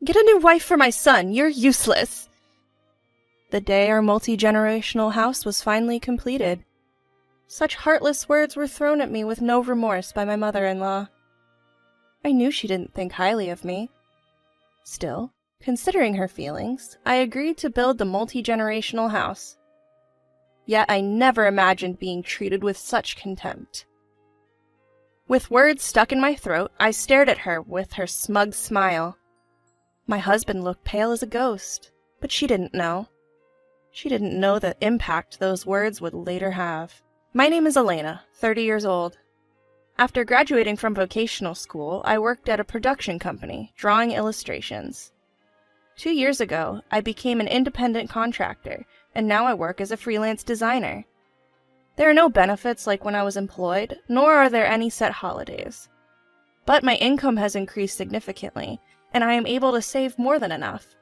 Get a new wife for my son. You're useless. The day our multi-generational house was finally completed. Such heartless words were thrown at me with no remorse by my mother-in-law. I knew she didn't think highly of me. Still, considering her feelings, I agreed to build the multi-generational house. Yet I never imagined being treated with such contempt. With words stuck in my throat, I stared at her with her smug smile. My husband looked pale as a ghost, but she didn't know. She didn't know the impact those words would later have. My name is Elena, 30 years old. After graduating from vocational school, I worked at a production company, drawing illustrations. 2 years ago, I became an independent contractor, and now I work as a freelance designer. There are no benefits like when I was employed, nor are there any set holidays. But my income has increased significantly, and I am able to save more than enough.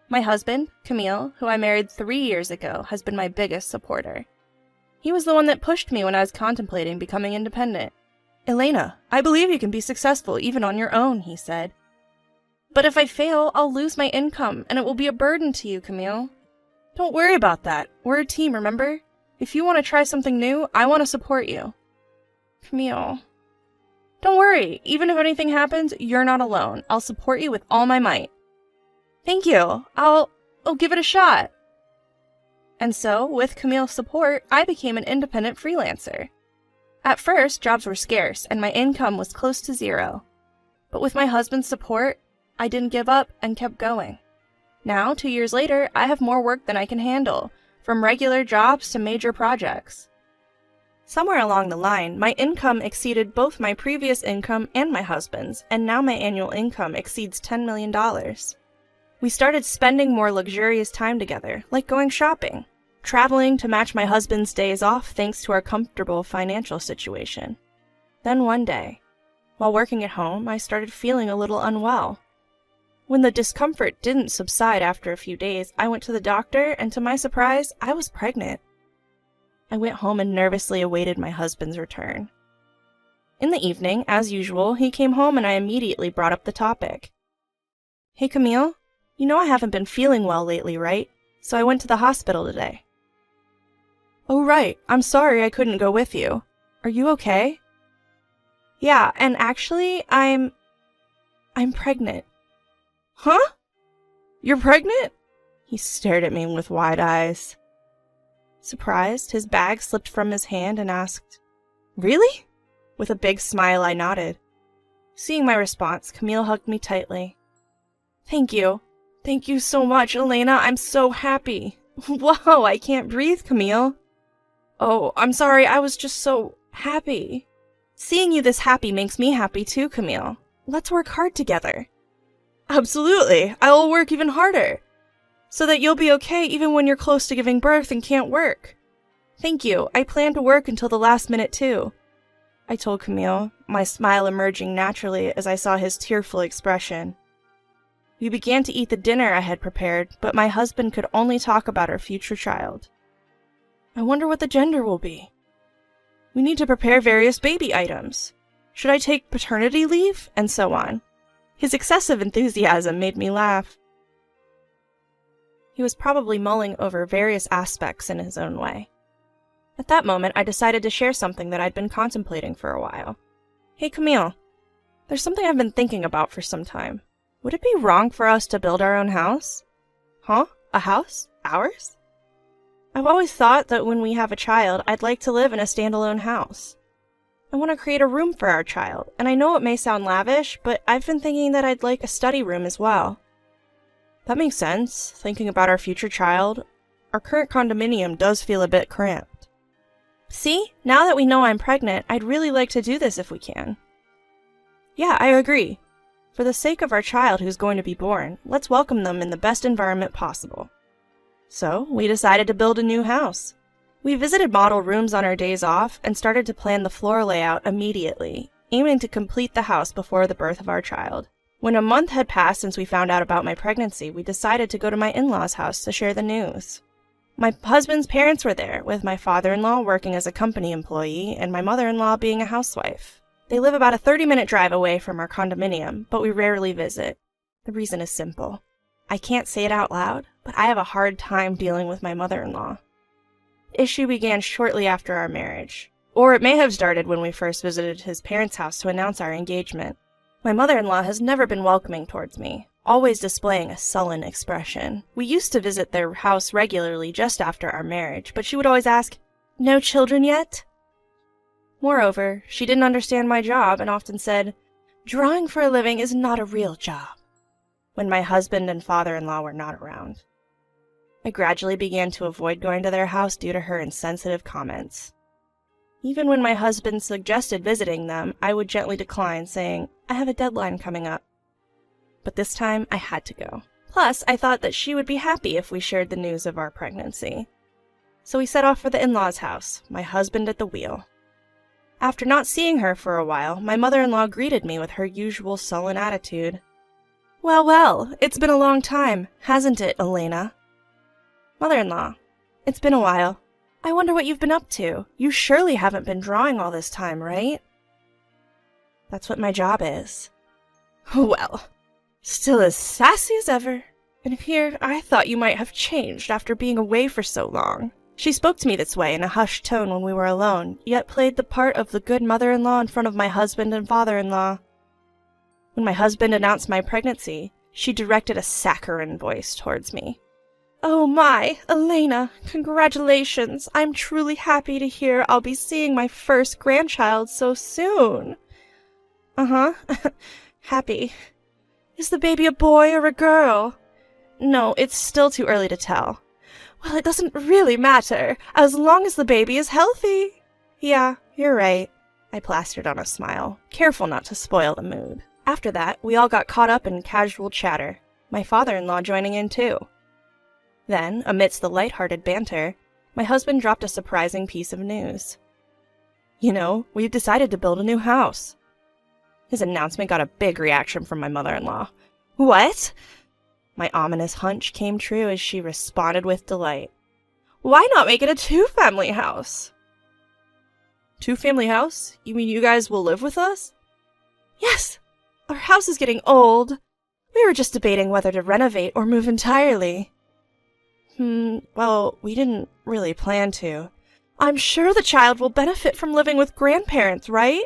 My husband, Camille, who I married 3 years ago, has been my biggest supporter. He was the one that pushed me when I was contemplating becoming independent. "Elena, I believe you can be successful even on your own," he said. "But if I fail, I'll lose my income, and it will be a burden to you, Camille." "Don't worry about that. We're a team, remember? If you want to try something new, I want to support you." "Camille." "Don't worry. Even if anything happens, you're not alone. I'll support you with all my might." "Thank you. I'll give it a shot." And so, with Camille's support, I became an independent freelancer. At first, jobs were scarce, and my income was close to zero. But with my husband's support, I didn't give up and kept going. Now, 2 years later, I have more work than I can handle, from regular jobs to major projects. Somewhere along the line, my income exceeded both my previous income and my husband's, and now my annual income exceeds $10 million. We started spending more luxurious time together, like going shopping, traveling to match my husband's days off thanks to our comfortable financial situation. Then one day, while working at home, I started feeling a little unwell. When the discomfort didn't subside after a few days, I went to the doctor, and to my surprise, I was pregnant. I went home and nervously awaited my husband's return. In the evening, as usual, he came home and I immediately brought up the topic. "Hey, Camille, you know I haven't been feeling well lately, right? So I went to the hospital today." "Oh, right. I'm sorry I couldn't go with you. Are you okay?" "Yeah, and actually, I'm pregnant." "Huh? You're pregnant?" He stared at me with wide eyes. Surprised, his bag slipped from his hand and asked, "Really?" With a big smile, I nodded. Seeing my response, Camille hugged me tightly. "Thank you. Thank you so much, Elena. I'm so happy." "Whoa, I can't breathe, Camille." "Oh, I'm sorry. I was just so happy." "Seeing you this happy makes me happy too, Camille. Let's work hard together." "Absolutely. I'll work even harder, so that you'll be okay even when you're close to giving birth and can't work." "Thank you. I plan to work until the last minute too," I told Camille, my smile emerging naturally as I saw his tearful expression. We began to eat the dinner I had prepared, but my husband could only talk about our future child. "I wonder what the gender will be. We need to prepare various baby items. Should I take paternity leave?" and so on. His excessive enthusiasm made me laugh. He was probably mulling over various aspects in his own way. At that moment, I decided to share something that I'd been contemplating for a while. "Hey, Camille, there's something I've been thinking about for some time. Would it be wrong for us to build our own house?" "Huh? A house? Ours?" "I've always thought that when we have a child, I'd like to live in a standalone house. I want to create a room for our child, and I know it may sound lavish, but I've been thinking that I'd like a study room as well." "That makes sense. Thinking about our future child, our current condominium does feel a bit cramped." "See, now that we know I'm pregnant, I'd really like to do this if we can." "Yeah, I agree. For the sake of our child who's going to be born, let's welcome them in the best environment possible." So, we decided to build a new house. We visited model rooms on our days off and started to plan the floor layout immediately, aiming to complete the house before the birth of our child. When a month had passed since we found out about my pregnancy, we decided to go to my in-laws' house to share the news. My husband's parents were there, with my father-in-law working as a company employee and my mother-in-law being a housewife. They live about a 30-minute drive away from our condominium, but we rarely visit. The reason is simple. I can't say it out loud, but I have a hard time dealing with my mother-in-law. The issue began shortly after our marriage, or it may have started when we first visited his parents' house to announce our engagement. My mother-in-law has never been welcoming towards me, always displaying a sullen expression. We used to visit their house regularly just after our marriage, but she would always ask, "No children yet?" Moreover, she didn't understand my job and often said, "Drawing for a living is not a real job," when my husband and father-in-law were not around. I gradually began to avoid going to their house due to her insensitive comments. Even when my husband suggested visiting them, I would gently decline, saying, "I have a deadline coming up." But this time, I had to go. Plus, I thought that she would be happy if we shared the news of our pregnancy. So we set off for the in-laws' house, my husband at the wheel. After not seeing her for a while, my mother-in-law greeted me with her usual sullen attitude. "Well, well, it's been a long time, hasn't it, Elena?" "Mother-in-law, it's been a while. I wonder what you've been up to. You surely haven't been drawing all this time, right?" "That's what my job is." "Well, still as sassy as ever. And here, I thought you might have changed after being away for so long." She spoke to me this way in a hushed tone when we were alone, yet played the part of the good mother-in-law in front of my husband and father-in-law. When my husband announced my pregnancy, she directed a saccharine voice towards me. "Oh my, Elena, congratulations! I'm truly happy to hear I'll be seeing my first grandchild so soon." "Uh-huh, happy. Is the baby a boy or a girl?" "No, it's still too early to tell." "Well, it doesn't really matter, as long as the baby is healthy." "Yeah, you're right." I plastered on a smile, careful not to spoil the mood. After that, we all got caught up in casual chatter, my father-in-law joining in too. Then, amidst the light-hearted banter, my husband dropped a surprising piece of news. "You know, we've decided to build a new house." His announcement got a big reaction from my mother-in-law. "What?" My ominous hunch came true as she responded with delight. "Why not make it a two-family house?" "Two-family house? You mean you guys will live with us?" "Yes. Our house is getting old. We were just debating whether to renovate or move entirely." Well, we didn't really plan to." "I'm sure the child will benefit from living with grandparents, right?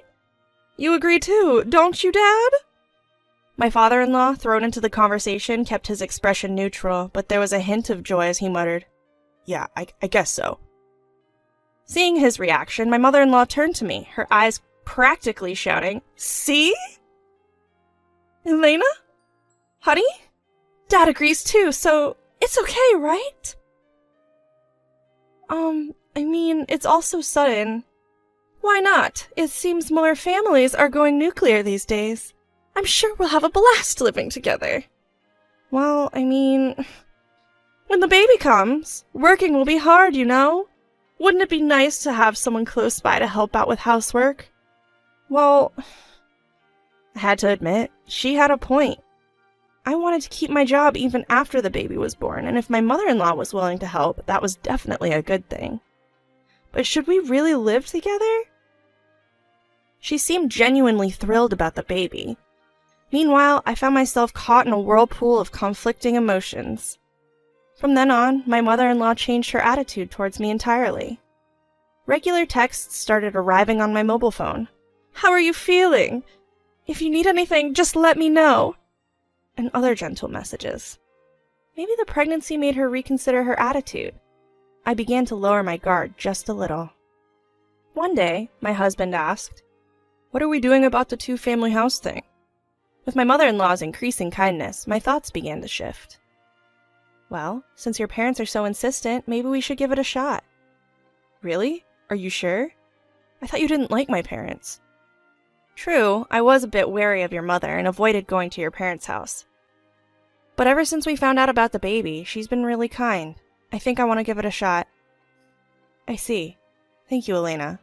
You agree too, don't you, Dad?" My father-in-law, thrown into the conversation, kept his expression neutral, but there was a hint of joy as he muttered, "Yeah, I guess so." Seeing his reaction, my mother-in-law turned to me, her eyes practically shouting, "See? Elena? Honey? Dad agrees too, so it's okay, right?" I mean, it's all so sudden." "Why not? It seems more families are going nuclear these days. I'm sure we'll have a blast living together." "Well, I mean, when the baby comes, working will be hard, you know. Wouldn't it be nice to have someone close by to help out with housework?" Well, I had to admit, she had a point. I wanted to keep my job even after the baby was born, and if my mother-in-law was willing to help, that was definitely a good thing. But should we really live together? She seemed genuinely thrilled about the baby. Meanwhile, I found myself caught in a whirlpool of conflicting emotions. From then on, my mother-in-law changed her attitude towards me entirely. Regular texts started arriving on my mobile phone. "How are you feeling? If you need anything, just let me know." And other gentle messages. Maybe the pregnancy made her reconsider her attitude. I began to lower my guard just a little. One day, my husband asked, "What are we doing about the two-family house thing?" With my mother-in-law's increasing kindness, my thoughts began to shift. "Well, since your parents are so insistent, maybe we should give it a shot." "Really? Are you sure? I thought you didn't like my parents." "True, I was a bit wary of your mother and avoided going to your parents' house. But ever since we found out about the baby, she's been really kind. I think I want to give it a shot." "I see. Thank you, Elena.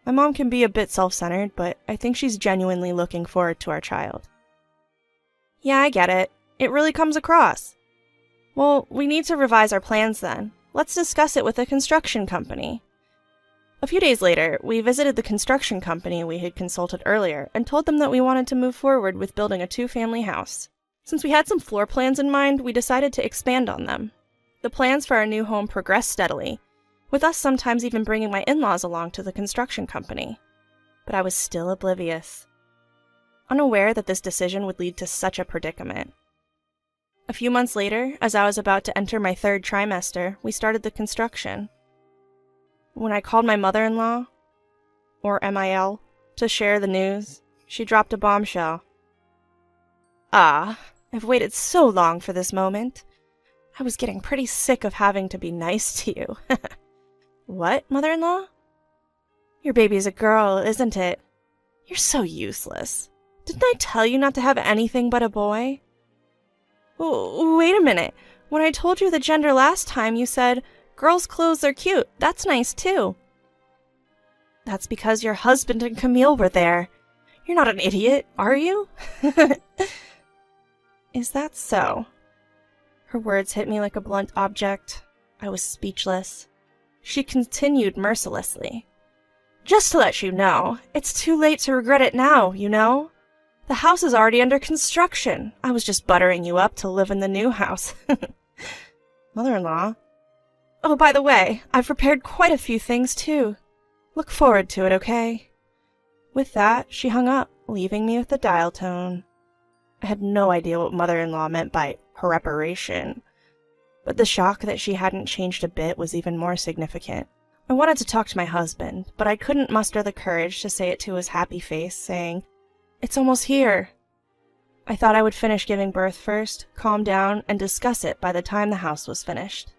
My mom can be a bit self-centered, but I think she's genuinely looking forward to our child." "Yeah, I get it. It really comes across." "Well, we need to revise our plans then. Let's discuss it with the construction company." A few days later, we visited the construction company we had consulted earlier and told them that we wanted to move forward with building a two-family house. Since we had some floor plans in mind, we decided to expand on them. The plans for our new home progressed steadily, with us sometimes even bringing my in-laws along to the construction company. But I was still oblivious, unaware that this decision would lead to such a predicament. A few months later, as I was about to enter my 3rd trimester, we started the construction. When I called my mother-in-law, or MIL, to share the news, she dropped a bombshell. I've waited so long for this moment. I was getting pretty sick of having to be nice to you. What, mother-in-law? Your baby's a girl, isn't it? You're so useless. Didn't I tell you not to have anything but a boy? Wait a minute. When I told you the gender last time, you said, girls' clothes are cute. That's nice, too. That's because your husband and Camille were there. You're not an idiot, are you? Is that so? Her words hit me like a blunt object. I was speechless. She continued mercilessly. Just to let you know, it's too late to regret it now, you know? The house is already under construction. I was just buttering you up to live in the new house. Mother-in-law? Oh, by the way, I've prepared quite a few things, too. Look forward to it, okay? With that, she hung up, leaving me with the dial tone. I had no idea what mother-in-law meant by preparation, but the shock that she hadn't changed a bit was even more significant. I wanted to talk to my husband, but I couldn't muster the courage to say it to his happy face, saying, "It's almost here." I thought I would finish giving birth first, calm down, and discuss it by the time the house was finished.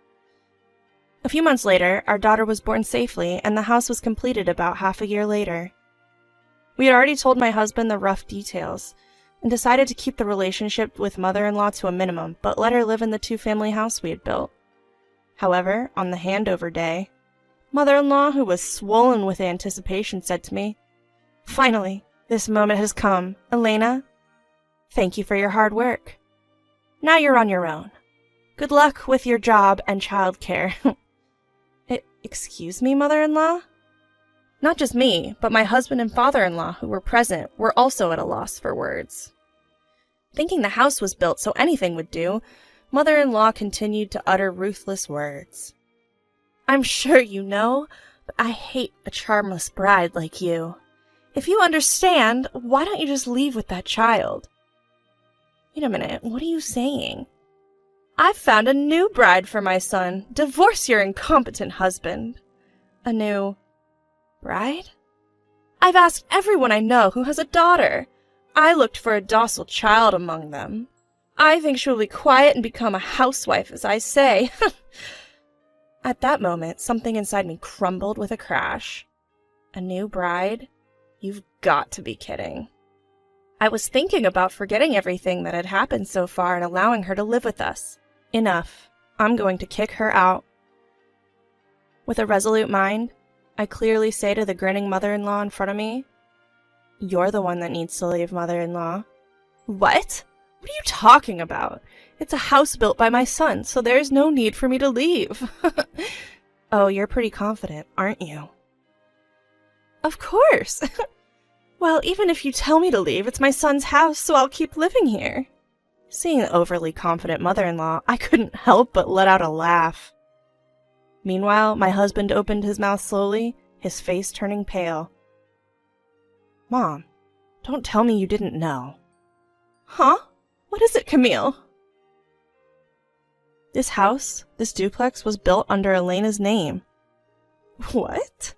A few months later, our daughter was born safely, and the house was completed about half a year later. We had already told my husband the rough details, and decided to keep the relationship with mother-in-law to a minimum, but let her live in the 2-family house we had built. However, on the handover day, mother-in-law, who was swollen with anticipation, said to me, "Finally, this moment has come. Elena, thank you for your hard work. Now you're on your own. Good luck with your job and childcare." Excuse me, mother-in-law? Not just me, but my husband and father-in-law, who were present, were also at a loss for words. Thinking the house was built so anything would do, mother-in-law continued to utter ruthless words. "I'm sure you know, but I hate a charmless bride like you. If you understand, why don't you just leave with that child?" Wait a minute, what are you saying? "I've found a new bride for my son. Divorce your incompetent husband." A new bride? I've asked everyone I know who has a daughter. I looked for a docile child among them. I think she will be quiet and become a housewife, as I say. At that moment, something inside me crumbled with a crash. A new bride? You've got to be kidding. I was thinking about forgetting everything that had happened so far and allowing her to live with us. Enough. I'm going to kick her out. With a resolute mind, I clearly say to the grinning mother-in-law in front of me, "You're the one that needs to leave, mother-in-law." What? What are you talking about? It's a house built by my son, so there's no need for me to leave. Oh, you're pretty confident, aren't you? Of course. Well, even if you tell me to leave, it's my son's house, so I'll keep living here. Seeing the overly confident mother-in-law, I couldn't help but let out a laugh. Meanwhile, my husband opened his mouth slowly, his face turning pale. "Mom, don't tell me you didn't know." "Huh? What is it, Camille?" "This house, this duplex, was built under Elena's name." What?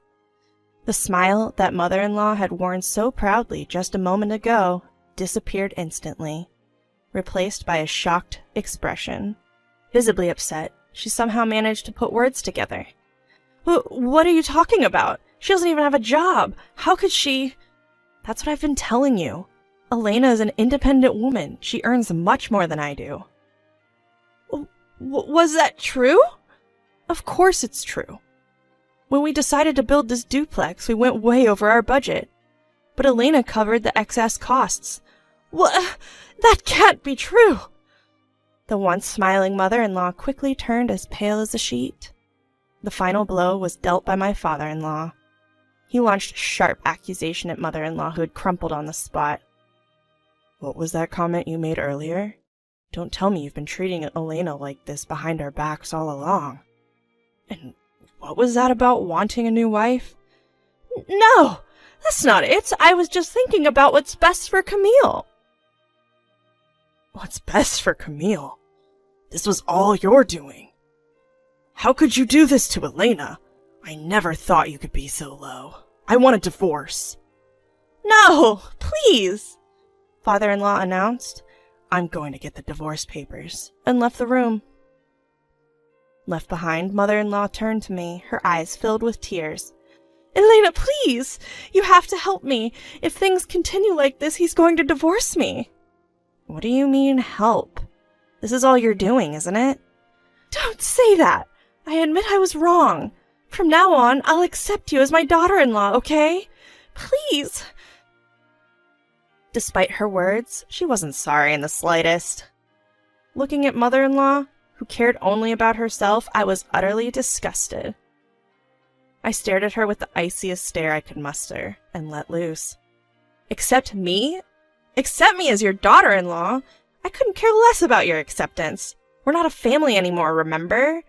The smile that mother-in-law had worn so proudly just a moment ago disappeared instantly, replaced by a shocked expression. Visibly upset, she somehow managed to put words together. What are you talking about? She doesn't even have a job. How could she? That's what I've been telling you. Elena is an independent woman. She earns much more than I do. Was that true? Of course it's true. When we decided to build this duplex, we went way over our budget. But Elena covered the excess costs. What? That can't be true! The once smiling mother-in-law quickly turned as pale as a sheet. The final blow was dealt by my father-in-law. He launched a sharp accusation at mother-in-law, who had crumpled on the spot. "What was that comment you made earlier? Don't tell me you've been treating Elena like this behind our backs all along. And what was that about wanting a new wife? No, that's not it. I was just thinking about what's best for Camille. What's best for Camille? This was all your doing. How could you do this to Elena? I never thought you could be so low. I want a divorce. No, please, father-in-law announced. I'm going to get the divorce papers, and left the room. Left behind, mother-in-law turned to me, her eyes filled with tears. Elena, please! You have to help me. If things continue like this, he's going to divorce me. What do you mean, help? This is all you're doing, isn't it? Don't say that! I admit I was wrong. From now on, I'll accept you as my daughter-in-law, okay? Please! Despite her words, she wasn't sorry in the slightest. Looking at mother-in-law, who cared only about herself, I was utterly disgusted. I stared at her with the iciest stare I could muster, and let loose. Accept me? Accept me as your daughter-in-law? I couldn't care less about your acceptance. We're not a family anymore, remember?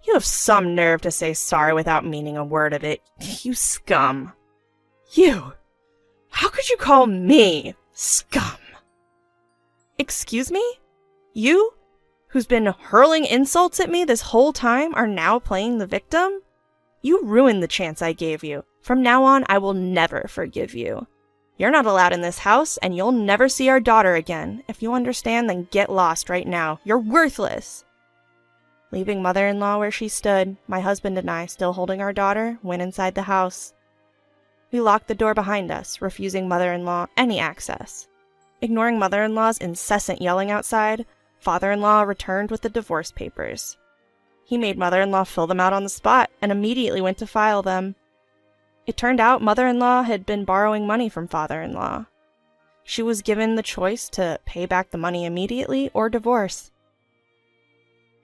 You have some nerve to say sorry without meaning a word of it, you scum. You! How could you call me scum? Excuse me? You, who's been hurling insults at me this whole time, are now playing the victim? You ruined the chance I gave you. From now on, I will never forgive you. You're not allowed in this house, and you'll never see our daughter again. If you understand, then get lost right now. You're worthless. Leaving mother-in-law where she stood, my husband and I, still holding our daughter, went inside the house. We locked the door behind us, refusing mother-in-law any access. Ignoring mother-in-law's incessant yelling outside, father-in-law returned with the divorce papers. He made mother-in-law fill them out on the spot and immediately went to file them. It turned out mother-in-law had been borrowing money from father-in-law. She was given the choice to pay back the money immediately or divorce.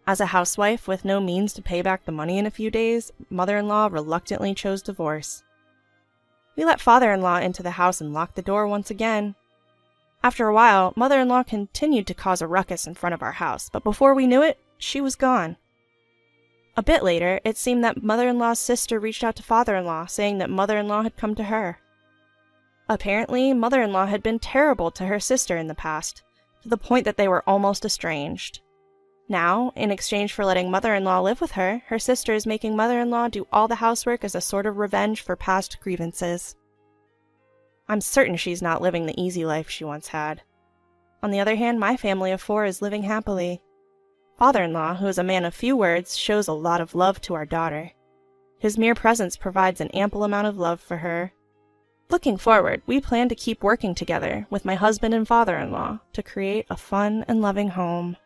As a housewife with no means to pay back the money in a few days, mother-in-law reluctantly chose divorce. We let father-in-law into the house and locked the door once again. After a while, mother-in-law continued to cause a ruckus in front of our house, but before we knew it, she was gone. A bit later, it seemed that mother-in-law's sister reached out to father-in-law, saying that mother-in-law had come to her. Apparently, mother-in-law had been terrible to her sister in the past, to the point that they were almost estranged. Now, in exchange for letting mother-in-law live with her, her sister is making mother-in-law do all the housework as a sort of revenge for past grievances. I'm certain she's not living the easy life she once had. On the other hand, my family of 4 is living happily. Father-in-law, who is a man of few words, shows a lot of love to our daughter. His mere presence provides an ample amount of love for her. Looking forward, we plan to keep working together with my husband and father-in-law to create a fun and loving home.